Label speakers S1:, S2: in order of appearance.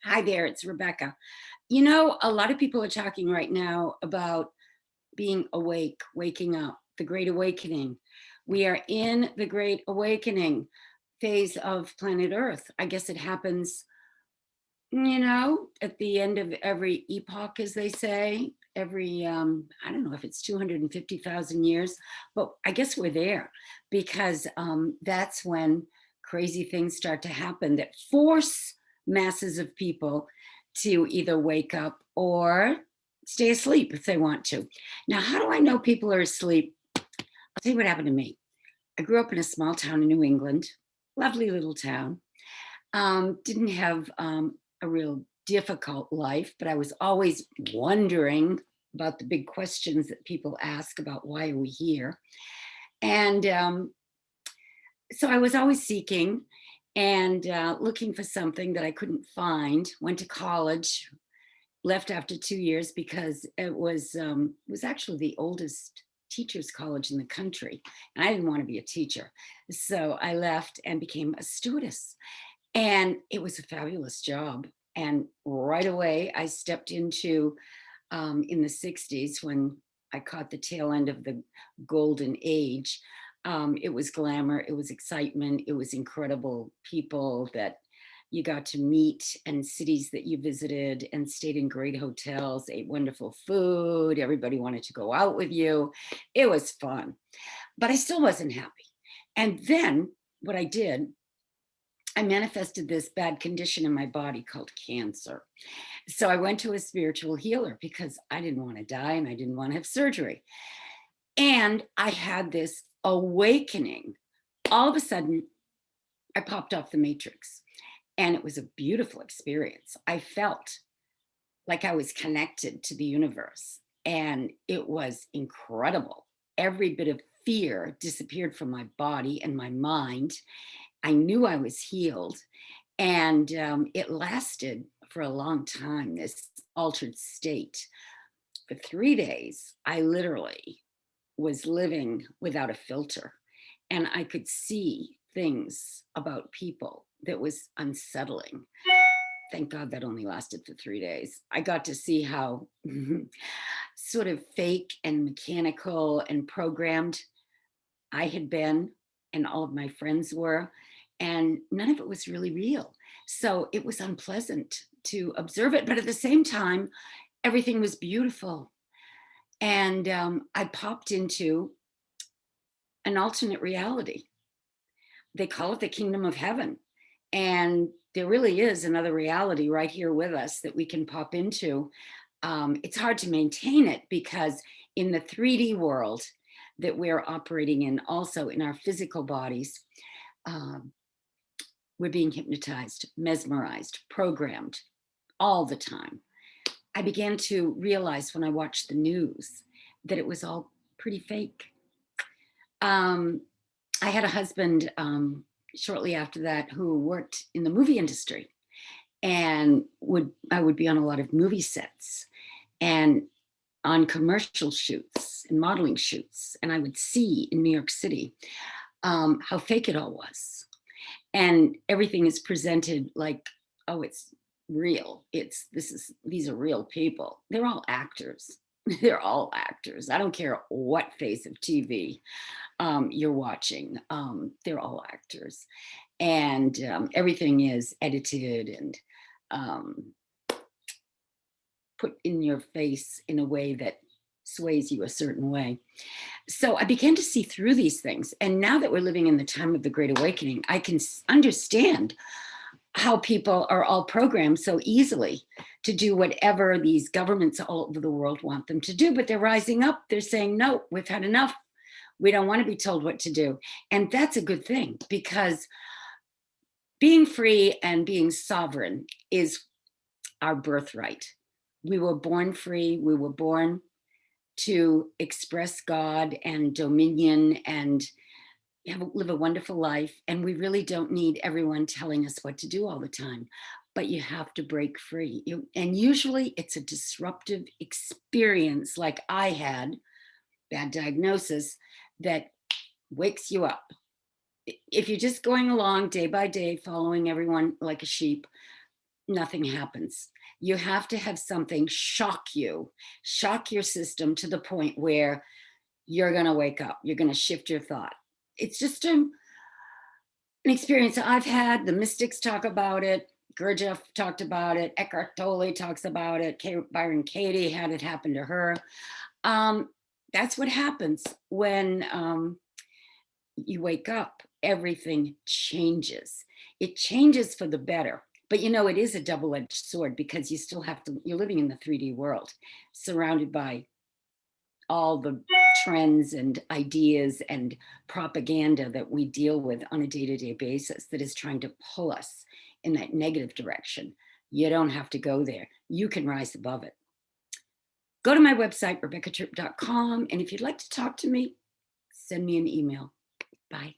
S1: Hi there, it's Rebecca. You know, a lot of people are talking right now about being awake, waking up, the Great Awakening. We are in the Great Awakening phase of planet Earth. I guess it happens, at the end of every epoch, as they say, every, I don't know if it's 250,000 years, but I guess we're there because that's when crazy things start to happen that force masses of people to either wake up or stay asleep if they want to. Now, how do I know people are asleep? I'll tell you what happened to me. I grew up in a small town in New England, lovely little town. Didn't have a real difficult life, but I was always wondering about the big questions that people ask about why are we here. And so I was always seeking and looking for something that I couldn't find. Went to college, left after 2 years because it was actually the oldest teachers college in the country, and I didn't want to be a teacher, so I left and became a stewardess, and it was a fabulous job. And right away, I stepped into, in the 60s when I caught the tail end of the golden age. It was glamour, it was excitement, it was incredible people that you got to meet and cities that you visited and stayed in great hotels, ate wonderful food. Everybody wanted to go out with you. It was fun, but I still wasn't happy. And then what I did, I manifested this bad condition in my body called cancer. So I went to a spiritual healer because I didn't want to die and I didn't want to have surgery. And I had this awakening. All of a sudden, I popped off the matrix and it was a beautiful experience. I felt like I was connected to the universe and it was incredible. Every bit of fear disappeared from my body and my mind. I knew I was healed, and it lasted for a long time, this altered state. For 3 days, I literally was living without a filter, and I could see things about people that was unsettling. Thank God that only lasted for 3 days. I got to see how sort of fake and mechanical and programmed I had been, and all of my friends were, and none of it was really real. So it was unpleasant to observe it, but at the same time, everything was beautiful. And I popped into an alternate reality. They call it the kingdom of heaven. And there really is another reality right here with us that we can pop into. It's hard to maintain it because in the 3D world that we're operating in, also in our physical bodies, um, we're being hypnotized, mesmerized, programmed all the time. I began to realize when I watched the news that it was all pretty fake. Um, I had a husband shortly after that who worked in the movie industry, and I would be on a lot of movie sets and on commercial shoots and modeling shoots, and I would see in New York City how fake it all was, and everything is presented like, oh, it's real. These are real people. They're all actors. They're all actors. I don't care what face of TV you're watching. They're all actors, and everything is edited and um, put in your face in a way that sways you a certain way. So I began to see through these things. And now that we're living in the time of the Great Awakening, I can understand how people are all programmed so easily to do whatever these governments all over the world want them to do. But they're rising up. They're saying, no, we've had enough. We don't want to be told what to do. And that's a good thing because being free and being sovereign is our birthright. We were born free. We were born to express God and dominion and live a wonderful life. And we really don't need everyone telling us what to do all the time. But you have to break free. And usually it's a disruptive experience, like I had, bad diagnosis, that wakes you up. If you're just going along day by day, following everyone like a sheep, nothing happens. You have to have something shock your system to the point where you're going to wake up. You're going to shift your thought. It's just an experience I've had. The mystics talk about it. Gurdjieff talked about it. Eckhart Tolle talks about it. Byron Katie had it happen to her. Um, that's what happens when you wake up. Everything changes. It changes for the better. But it is a double-edged sword because you still have to, you're living in the 3D world, surrounded by all the trends and ideas and propaganda that we deal with on a day-to-day basis that is trying to pull us in that negative direction. You don't have to go there. You can rise above it. Go to my website, RebeccaTripp.com. And if you'd like to talk to me, send me an email. Bye.